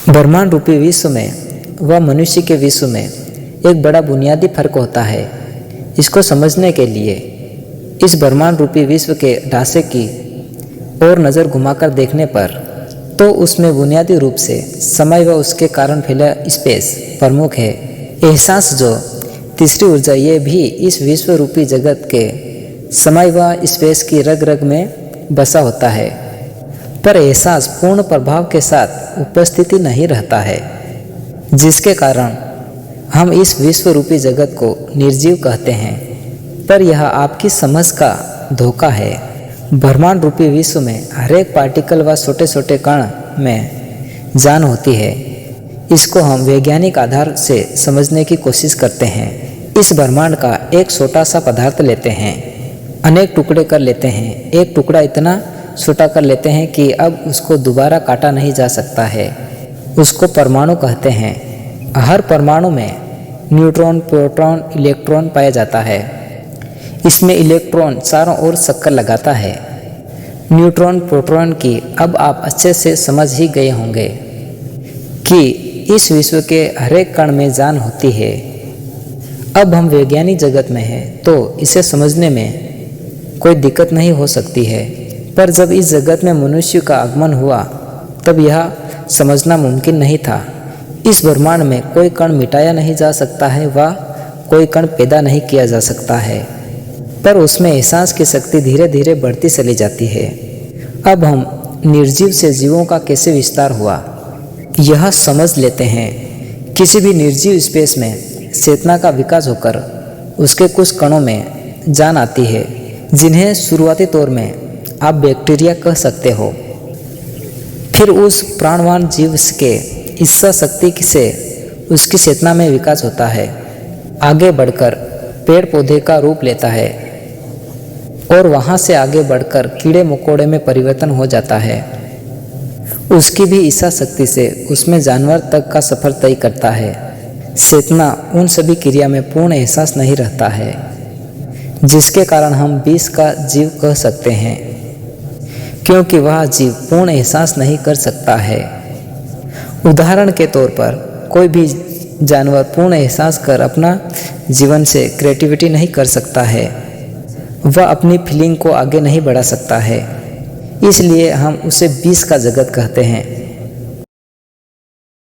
ब्रह्मांड रूपी विश्व में व मनुष्य के विश्व में एक बड़ा बुनियादी फर्क होता है। इसको समझने के लिए इस ब्रह्मांड रूपी विश्व के ढांचे की ओर नज़र घुमाकर देखने पर तो उसमें बुनियादी रूप से समय व उसके कारण फैला स्पेस प्रमुख है। एहसास जो तीसरी ऊर्जा ये भी इस विश्व रूपी जगत के समय व स्पेस की रग रग में बसा होता है, पर एहसास पूर्ण प्रभाव के साथ उपस्थिति नहीं रहता है, जिसके कारण हम इस विश्व रूपी जगत को निर्जीव कहते हैं। पर यह आपकी समझ का धोखा है। ब्रह्मांड रूपी विश्व में हर एक पार्टिकल व छोटे छोटे कण में जान होती है। इसको हम वैज्ञानिक आधार से समझने की कोशिश करते हैं। इस ब्रह्मांड का एक छोटा सा पदार्थ लेते हैं, अनेक टुकड़े कर लेते हैं। एक टुकड़ा इतना छोटा कर लेते हैं कि अब उसको दोबारा काटा नहीं जा सकता है। उसको परमाणु कहते हैं। हर परमाणु में न्यूट्रॉन, प्रोटॉन, इलेक्ट्रॉन पाया जाता है। इसमें इलेक्ट्रॉन चारों ओर चक्कर लगाता है। न्यूट्रॉन, प्रोटॉन की अब आप अच्छे से समझ ही गए होंगे कि इस विश्व के हर एक कण में जान होती है। अब हम वैज्ञानिक जगत में हैं तो इसे समझने में कोई दिक्कत नहीं हो सकती है, पर जब इस जगत में मनुष्य का आगमन हुआ तब यह समझना मुमकिन नहीं था। इस ब्रह्मांड में कोई कण मिटाया नहीं जा सकता है व कोई कण पैदा नहीं किया जा सकता है, पर उसमें एहसास की शक्ति धीरे धीरे बढ़ती चली जाती है। अब हम निर्जीव से जीवों का कैसे विस्तार हुआ यह समझ लेते हैं। किसी भी निर्जीव स्पेस में चेतना का विकास होकर उसके कुछ कणों में जान आती है, जिन्हें शुरुआती तौर में आप बैक्टीरिया कह सकते हो। फिर उस प्राणवान जीव के इच्छा शक्ति से उसकी चेतना में विकास होता है, आगे बढ़कर पेड़ पौधे का रूप लेता है और वहाँ से आगे बढ़कर कीड़े मकोड़े में परिवर्तन हो जाता है। उसकी भी इच्छा शक्ति से उसमें जानवर तक का सफर तय करता है। चेतना उन सभी क्रिया में पूर्ण एहसास नहीं रहता है, जिसके कारण हम विष का जीव कह सकते हैं, क्योंकि वह जीव पूर्ण एहसास नहीं कर सकता है। उदाहरण के तौर पर कोई भी जानवर पूर्ण एहसास कर अपना जीवन से क्रिएटिविटी नहीं कर सकता है, वह अपनी फीलिंग को आगे नहीं बढ़ा सकता है। इसलिए हम उसे विष का जगत कहते हैं।